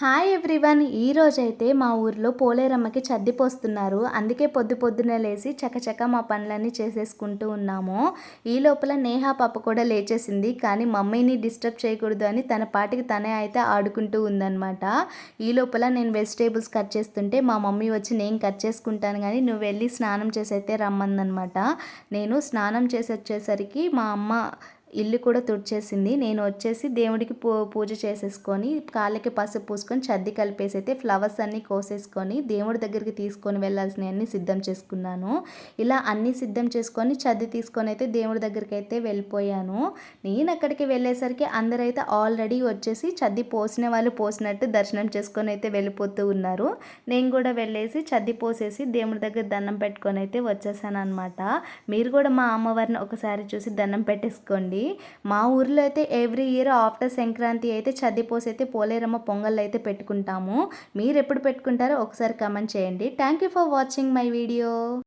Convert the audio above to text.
Hi everyone. ఈరోజైతే మా ఊర్లో పోలేరమ్మకి చద్ది పోస్తున్నారు. అందుకే పొద్దున్నే లేసి చకచక మా పనులన్నీ చేసేసుకుంటూ ఉన్నాము. ఈ లోపల నేహ పాప కూడా లేచేసింది. కానీ మమ్మీని డిస్టర్బ్ చేయకూడదు అని తన పాటికి తనే అయితే ఆడుకుంటూ ఉందన్నమాట. ఈ లోపల నేను వెజిటేబుల్స్ కట్ చేస్తుంటే మా మమ్మీ వచ్చి నేను కట్ చేసుకుంటాను కానీ నువ్వు వెళ్ళి స్నానం చేసి అయితే రమ్మందనమాట. నేను స్నానం చేసి వచ్చేసరికి మా అమ్మ ఇల్లు కూడా తుడిచేసింది. నేను వచ్చేసి దేవుడికి పూజ చేసేసుకొని కాళ్ళకి పసుపు పూసుకొని చద్ది కలిపేసి అయితే ఫ్లవర్స్ అన్నీ కోసేసుకొని దేవుడి దగ్గరికి తీసుకొని వెళ్ళాల్సినవన్నీ సిద్ధం చేసుకున్నాను. ఇలా అన్నీ సిద్ధం చేసుకొని చద్ది తీసుకొని అయితే దేవుడి దగ్గరికి అయితే వెళ్ళిపోయాను. నేను అక్కడికి వెళ్ళేసరికి అందరైతే ఆల్రెడీ వచ్చేసి చద్ది పోసిన వాళ్ళు పోసినట్టు దర్శనం చేసుకొని అయితే వెళ్ళిపోతూ ఉన్నారు. నేను కూడా వెళ్ళేసి చద్ది పోసేసి దేవుడి దగ్గర దండం పెట్టుకొని అయితే వచ్చేసాను అనమాట. మీరు కూడా మా అమ్మవారిని ఒకసారి చూసి దండం పెట్టేసుకోండి. మా ఊర్లో అయితే ఎవ్రీ ఇయర్ ఆఫ్టర్ సంక్రాంతి అయితే చద్దిపోసి అయితే పోలేరమ్మ పొంగల్ అయితే పెట్టుకుంటాము. మీరు ఎప్పుడు పెట్టుకుంటారో ఒకసారి కమెంట్ చేయండి. Thank you for watching my video.